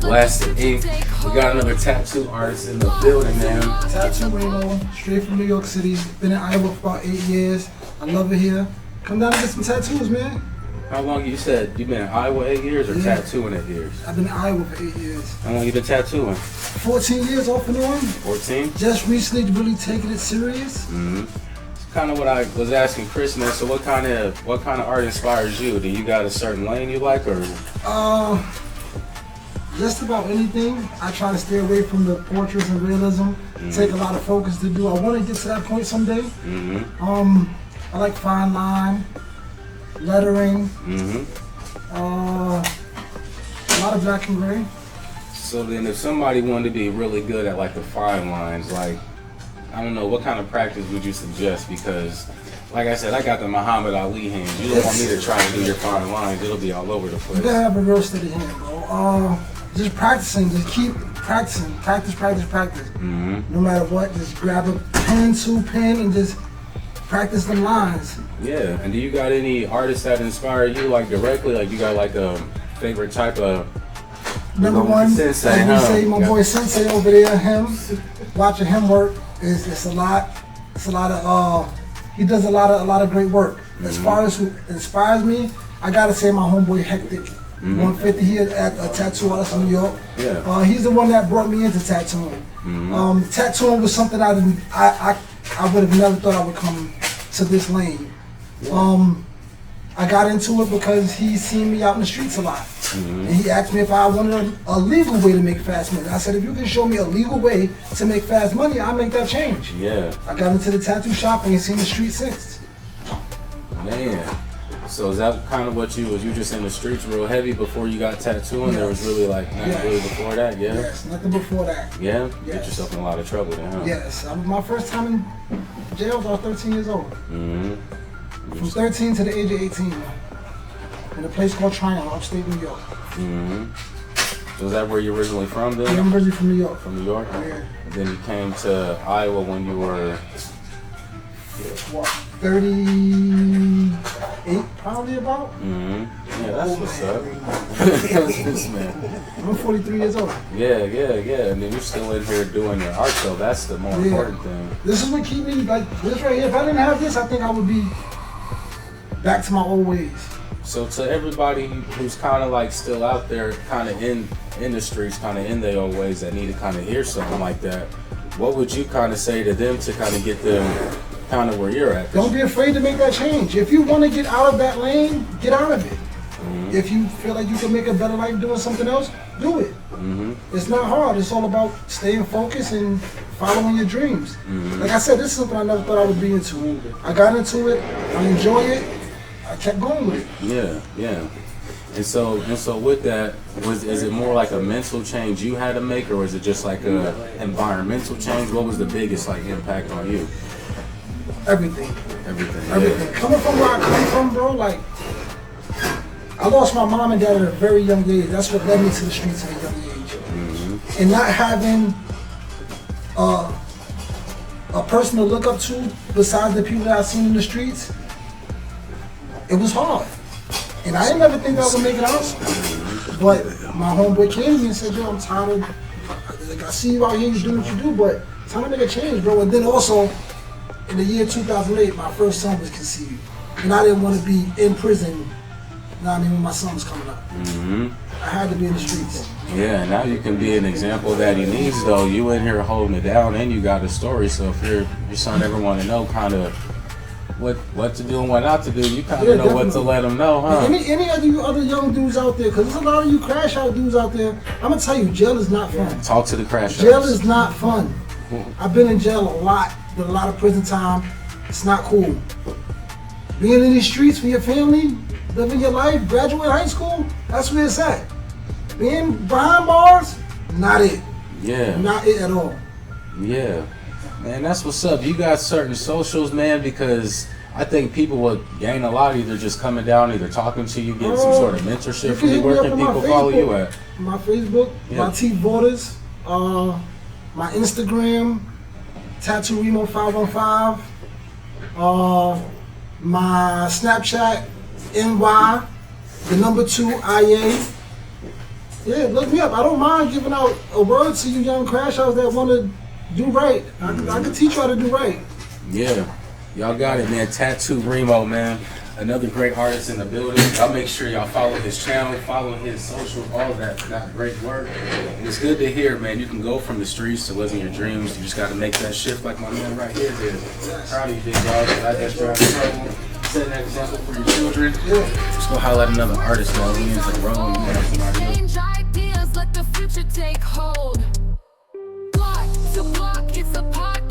Blasted Ink. We got another tattoo artist in the building, man. Tattoo Remo, straight from New York City. Been in Iowa for about 8 years. I love it here. Come down and get some tattoos, man. How long you said you've been in Iowa 8 years or tattooing 8 years? I've been in Iowa for 8 years. How long you been tattooing? 14 years off and on. 14? Just recently really taking it serious. Mm-hmm. It's kind of what I was asking Chris, man. So what kind of art inspires you? Do you got a certain lane you like, or? Just about anything. I try to stay away from the portraits and realism. Take a lot of focus to do. I want to get to that point someday. I like fine line, lettering, a lot of black and gray. So then if somebody wanted to be really good at like the fine lines, like, I don't know, what kind of practice would you suggest? Because like I said, I got the Muhammad Ali hands. You don't want me to try to do your fine lines. It'll be all over the place. You gotta have a real steady hand, bro. Just practicing, just keep practicing. Practice. No matter what, just grab a pencil, pen, and just practice the lines. Yeah, and do you got any artists that inspire you, like directly? Like you got like a favorite type of? Number one, Sensei, like you say, my boy Sensei over there, him. Watching him work it's a lot. It's a lot of he does a lot of great work. As far as who inspires me, I gotta say my homeboy Hectic. 150 here at a tattoo artist in New York. Yeah. He's the one that brought me into tattooing. Tattooing was something I would have never thought I would come to this lane. I got into it because he seen me out in the streets a lot. And he asked me if I wanted a legal way to make fast money. I said, if you can show me a legal way to make fast money, I'll make that change. Yeah. I got into the tattoo shop and seen the street since. Man. So is that kind of what was you just in the streets real heavy before you got tattooing? Yes. There was really like nothing really before that, yeah? Yes, nothing before that. Yeah? Yes. Get yourself in a lot of trouble then, huh? Yes, my first time in jail was 13 years old. From 13 to the age of 18, in a place called Tryon, upstate New York. So is that where you're originally from then? Yeah, I'm originally from New York. From New York? Yeah. And then you came to Iowa when you were? What, 38 probably about? Yeah, that's what's up. That's man. I'm 43 years old. Yeah. And then you're still in here doing your art, so that's the more important thing. This is what keep me, like, this right here. If I didn't have this, I think I would be back to my old ways. So to everybody who's kind of like still out there, kind of in the streets, kind of in their old ways, that need to kind of hear something like that, what would you kind of say to them to kind of get them kind of where you're at? Don't be afraid to make that change. If you want to get out of that lane, get out of it. If you feel like you can make a better life doing something else, do it. It's not hard. It's all about staying focused and following your dreams. Like I said, this is something I never thought I would be into. I got into it. I enjoy it. I kept going with it. Yeah. And so with that, is it more like a mental change you had to make, or was it just like a environmental change? What was the biggest like impact on you? Everything. Everything. Coming from where I come from, bro, like, I lost my mom and dad at a very young age. That's what led me to the streets at a young age. And not having a person to look up to besides the people that I've seen in the streets, it was hard. And I didn't ever think I would make it out. But my homeboy came to me and said, yo, I'm tired of, like, I see you out here, you do what you do, but it's time to make a change, bro. And then also, in the year 2008, my first son was conceived. And I didn't want to be in prison, not even when my son was coming up. I had to be in the streets. Yeah, now you can be an example that he needs, though. You in here holding it down, and you got a story. So if your son ever want to know kind of what to do and what not to do, you kind of know definitely what to let him know, huh? Any other young dudes out there, because there's a lot of you crash out dudes out there. I'm going to tell you, jail is not fun. Talk to the crash Jail outs. is not fun. I've been in jail a lot, did a lot of prison time. It's not cool. Being in these streets for your family, living your life, graduate high school, that's where it's at. Being behind bars, not it. Yeah. Not it at all. Yeah. Man, that's what's up. You got certain socials, man, because I think people will gain a lot either just coming down, either talking to you, getting some sort of mentorship from you. Where can people follow you at? My Facebook, Latif Borders, my Instagram, Tattoo Remo 515, my Snapchat, NY, the number 2 IA, Yeah, look me up. I don't mind giving out a word to you young crash outs that want to do right. I can teach you how to do right. Yeah, y'all got it, man. Tattoo Remo, man. Another great artist in the building. Y'all make sure y'all follow his channel, follow his social, all that. Got great work. And it's good to hear, man. You can go from the streets to living your dreams. You just got to make that shift like my man right here did. Proud of you, big dog. Glad that you're out of trouble. Set an example for your children. Let's go highlight another artist now. We into the road. We have somebody else. Change ideas, let the future take hold. Block to block, it's a podcast.